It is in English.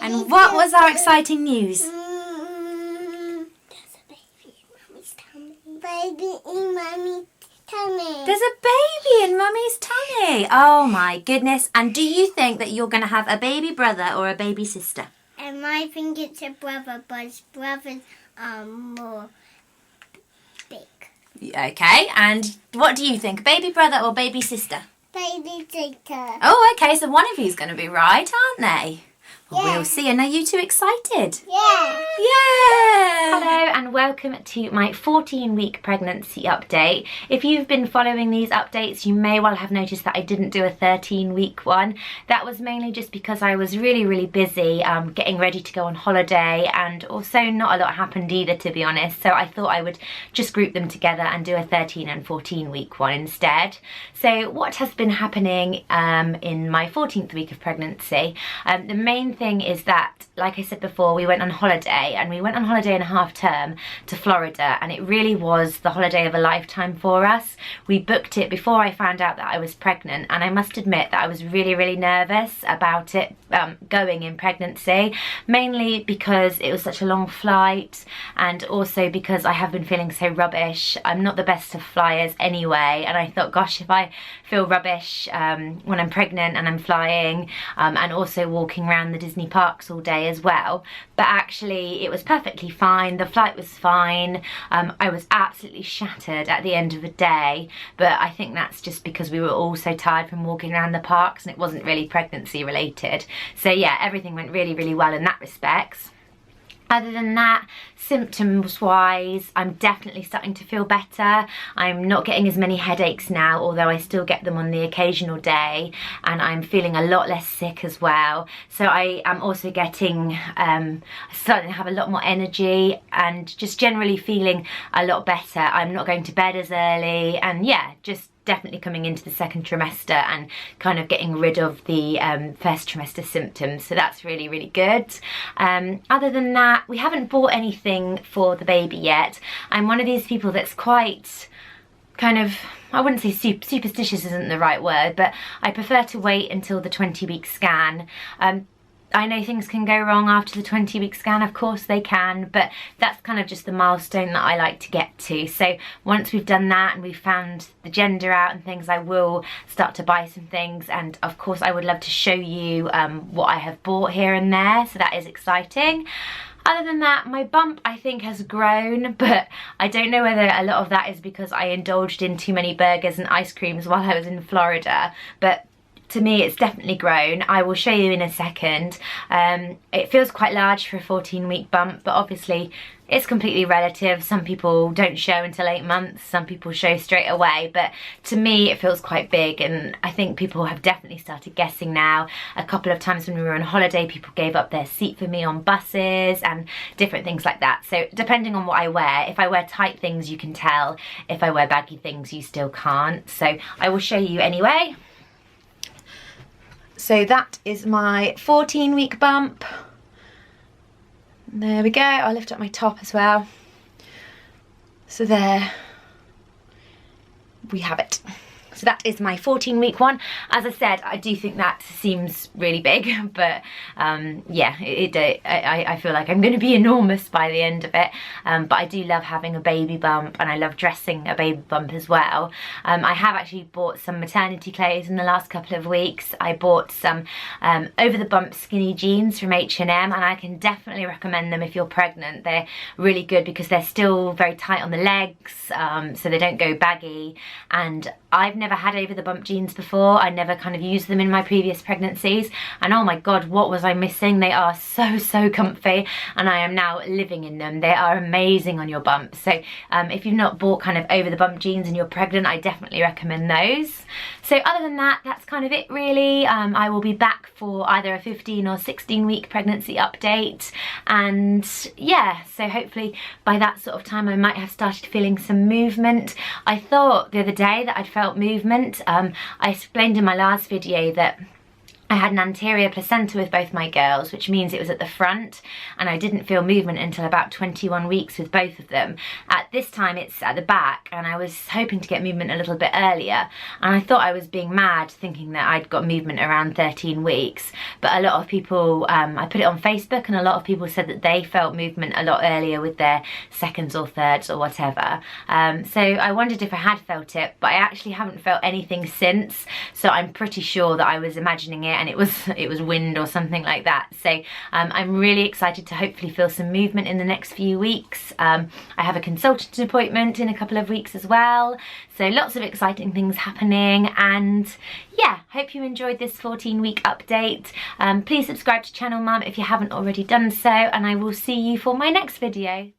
And what was our exciting news? There's a baby in Mummy's tummy. Baby in Mummy's tummy. There's a baby in Mummy's tummy. Oh my goodness. And do you think that you're going to have a baby brother or a baby sister? I think it's a brother, but his brothers are more big. Okay, and what do you think? Baby brother or baby sister? Baby sister. Oh, okay, so one of you's going to be right, aren't they? Well, Yeah. we'll see. And are you two excited? Yeah. Yeah! Hello and welcome to my 14-week pregnancy update. If you've been following these updates, you may well have noticed that I didn't do a 13-week one. That was mainly just because I was really busy getting ready to go on holiday, and also not a lot happened either, to be honest. So I thought I would just group them together and do a 13 and 14-week one instead. So what has been happening in my 14th week of pregnancy? The main thing is that, like I said before, we went on holiday, and we went on holiday in a half term to Florida, and it really was the holiday of a lifetime for us. We booked it before I found out that I was pregnant, and I must admit that I was really nervous about it going in pregnancy, mainly because it was such a long flight, and also because I have been feeling so rubbish. I'm not the best of flyers anyway, and I thought, gosh, if I feel rubbish when I'm pregnant and I'm flying, and also walking around the Disney parks all day as well. But actually it was perfectly fine. The flight was fine. I was absolutely shattered at the end of the day, but I think that's just because we were all so tired from walking around the parks, and it wasn't really pregnancy related. So yeah, everything went really well in that respect. Other than that, symptoms wise, I'm definitely starting to feel better. I'm not getting as many headaches now, although I still get them on the occasional day, and I'm feeling a lot less sick as well. So I am also getting, starting to have a lot more energy and just generally feeling a lot better. I'm not going to bed as early, and yeah, just definitely coming into the second trimester and kind of getting rid of the first trimester symptoms, so that's really good. Other than that, we haven't bought anything for the baby yet. I'm one of these people that's quite kind of, I wouldn't say superstitious isn't the right word, but I prefer to wait until the 20-week scan. I know things can go wrong after the 20-week scan, of course they can, but that's kind of just the milestone that I like to get to. So once we've done that and we've found the gender out and things, I will start to buy some things, and of course I would love to show you what I have bought here and there, so that is exciting. Other than that, my bump I think has grown, but I don't know whether a lot of that is because I indulged in too many burgers and ice creams while I was in Florida, but to me it's definitely grown. I will show you in a second. It feels quite large for a 14-week bump, but obviously it's completely relative. Some people don't show until 8 months, some people show straight away, but to me it feels quite big, and I think people have definitely started guessing now. A couple of times when we were on holiday, people gave up their seat for me on buses and different things like that. So depending on what I wear, if I wear tight things you can tell, if I wear baggy things you still can't. So I will show you anyway. So that is my 14-week bump. There we go. I'll lift up my top as well. So there we have it. So that is my 14-week one. As I said, I do think that seems really big, but yeah, I feel like I'm going to be enormous by the end of it. But I do love having a baby bump, and I love dressing a baby bump as well. I have actually bought some maternity clothes in the last couple of weeks. I bought some over-the-bump skinny jeans from H&M, and I can definitely recommend them if you're pregnant. They're really good because they're still very tight on the legs, so they don't go baggy, and I've never had over the bump jeans before. I never kind of used them in my previous pregnancies, and oh my god, what was I missing? They are so comfy, and I am now living in them. They are amazing on your bumps. So if you've not bought kind of over the bump jeans and you're pregnant, I definitely recommend those. So other than that, that's kind of it really. I will be back for either a 15 or 16-week pregnancy update, and yeah, so hopefully by that sort of time I might have started feeling some movement. I thought the other day that I'd felt movement. I explained in my last video that I had an anterior placenta with both my girls, which means it was at the front, and I didn't feel movement until about 21 weeks with both of them. At this time it's at the back, and I was hoping to get movement a little bit earlier, and I thought I was being mad thinking that I'd got movement around 13 weeks, but a lot of people, I put it on Facebook, and a lot of people said that they felt movement a lot earlier with their seconds or thirds or whatever. So I wondered if I had felt it, but I actually haven't felt anything since, so I'm pretty sure that I was imagining it and it was wind or something like that. So I'm really excited to hopefully feel some movement in the next few weeks. I have a consultant appointment in a couple of weeks as well, so lots of exciting things happening. And yeah, hope you enjoyed this 14-week update. Please subscribe to Channel Mum if you haven't already done so, and I will see you for my next video.